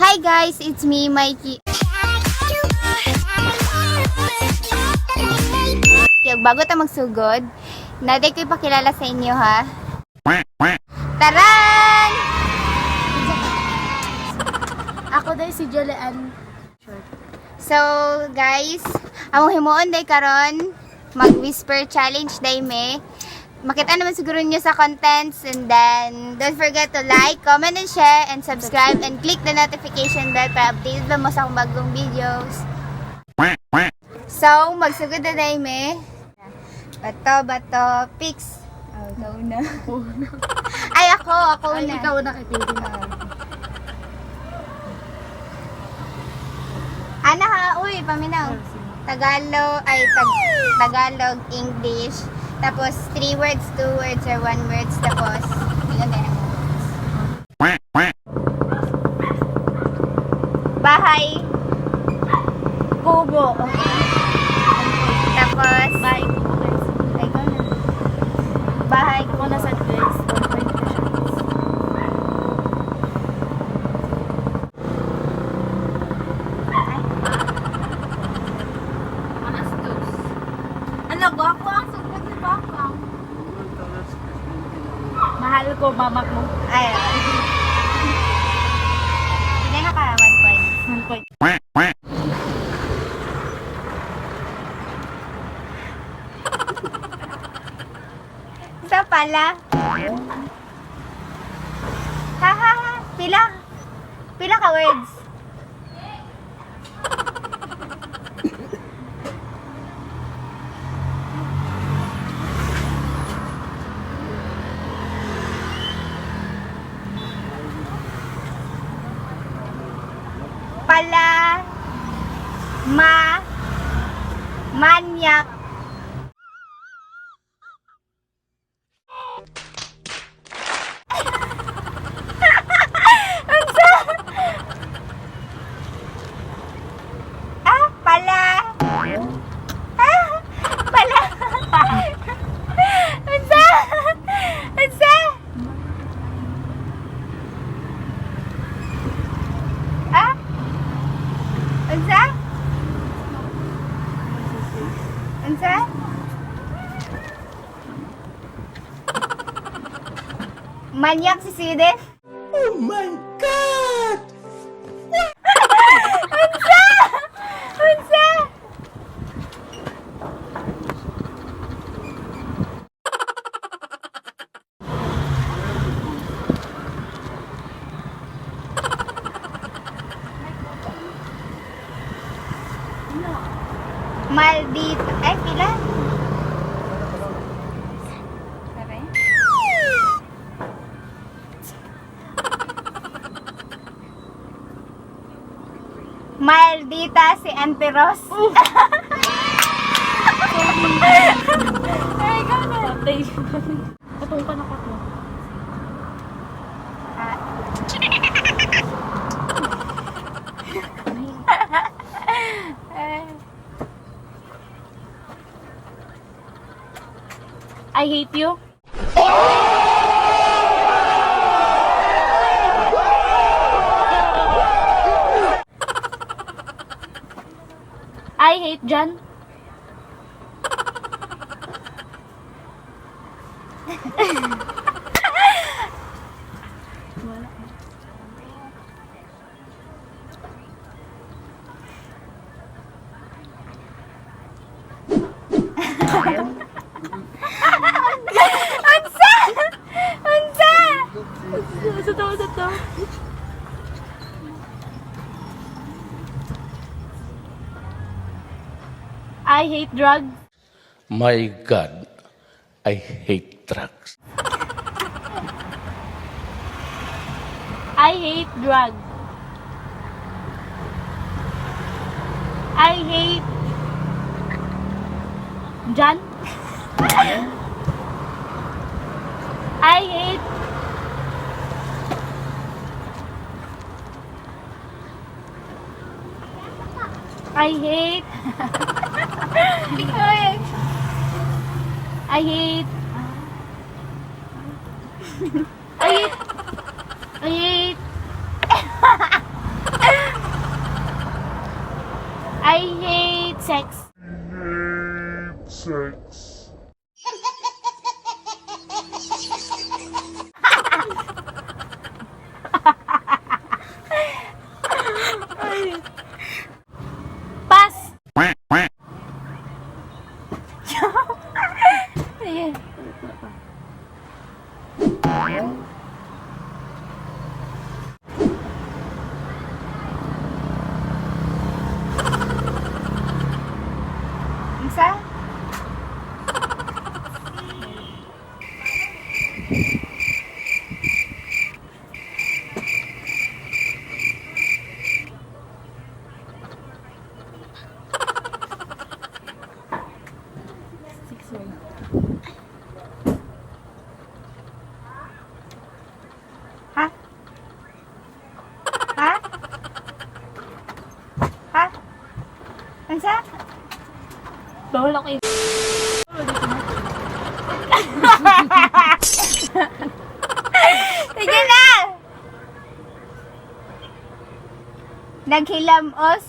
Hi guys, it's me, Mikey. Bago tayo magsugod, naday ko ipakilala sa inyo ha. Taran! Ako dahil si Julian. So guys, among himuon day karon mag-whisper challenge day me. Makita naman siguro nyo sa contents, and then don't forget to like, comment, and share, and subscribe, and click the notification bell para updated ba mo sa akong bagong videos. So, magsugod na day me. Bato, pix. Oh, ikaw na. Ay, ako Ay, na. ikaw na kay Pili na. Ana ha, uy, paminaw. Tagalog, English, tapos 3 words, 2 words, or 1 words, tapos ilan na bahay, kubo, tapos Bye, guys. ay ko na, bahay, Ako na sa guys. ano ba ako ang sugod ni Baka? Mahal ko, mama ko. Ay, hindi na ka, 1 point. 1 point. Isa pala. Ha, pila ka words? Pala, manyak, pala, unsa, unsa, manyak si Siden. Oh my God! Unsa? Maldito. Ay, pila? Sabi? Maldita si Auntie Ros. Ay, gano'n. Patay. Patong pa na ko. I hate you. I hate John. Unsa? I hate drugs. My God, I hate drugs. I hate drugs. I hate John. I hate I hate I hate I hate sex. Pass. Ayan. Isa? Ha? Ha? Ha? Ansa? Bawal ako i- Sige na! Naghilamos.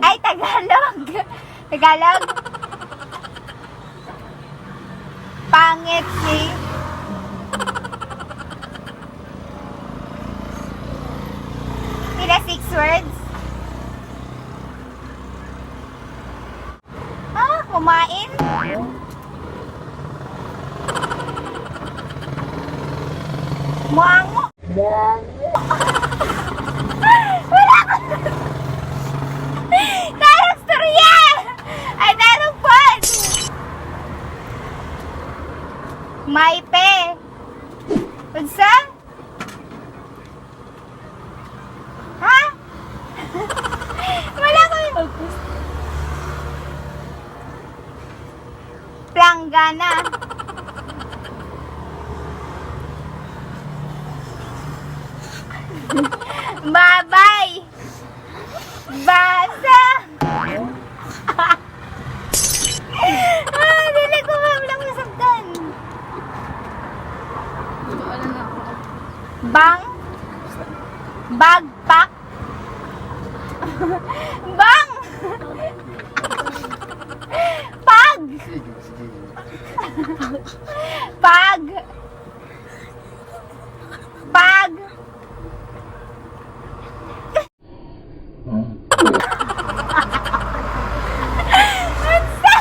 Ay, Tagalog. Tagalog. Pangit si... Sila 6 words. Ah, kumain. Muango. Wala ko. Tarong storya! Ay, tarong pod! Maipe. Unsa? Ha? Wala ko. Planggana. Babay. Basa. Dili ko lang masabtan. Bang. Bagpak. Bang. Pag. Pag. Pag. Unsa?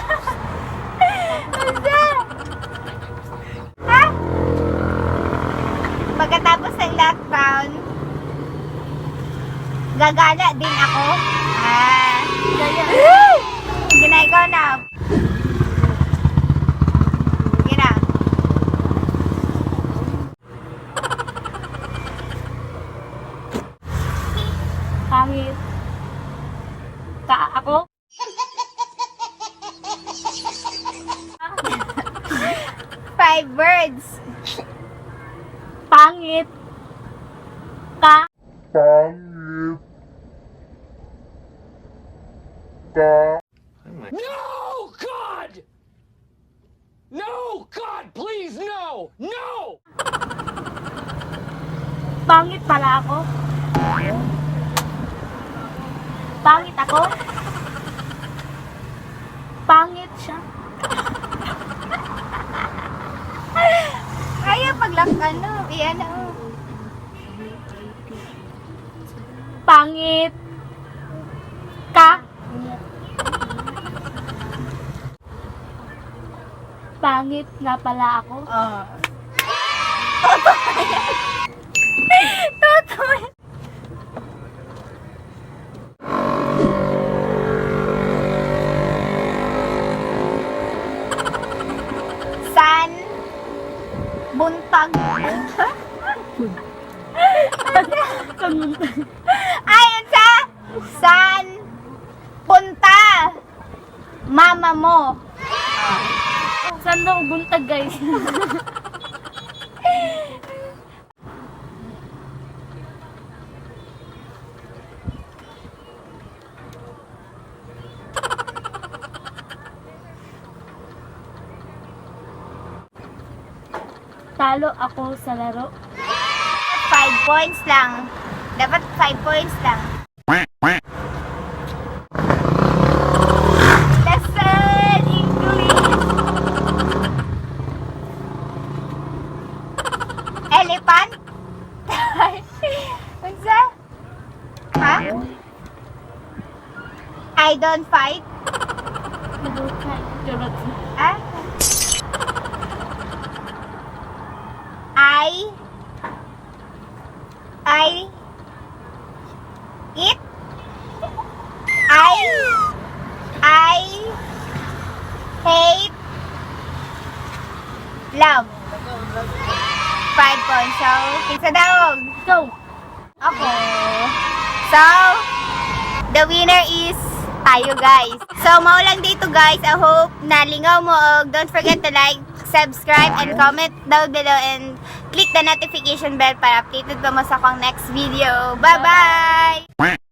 Unsa? Ha? Pagkatapos ng lockdown, gagala din ako. Sige na, ikaw na. Sige na. Pangit. Ka ako? 5 words. Pangit. Ka. No, God! No, God, please, no! No! Pangit pala ako. Pangit ako. Pangit siya. Kaya pag ano, iyan o. Pangit. Ka. Pangit nga pala ako. Totoo. San buntag. Ay, unsa? San punta mama mo? Saan daw buntag, guys? Talo ako sa laro. 5 points lang. Dapat 5 points lang. I don't fight. Charot. Ah? I eat. I hate love. 5 points. So, isa daw. Go! Okay. So, the winner is tayo, guys. So, maulang dito, guys. I hope na lingaw mo. Don't forget to like, subscribe, and comment down below. And click the notification bell para updated pa mo sa akong next video. Bye-bye!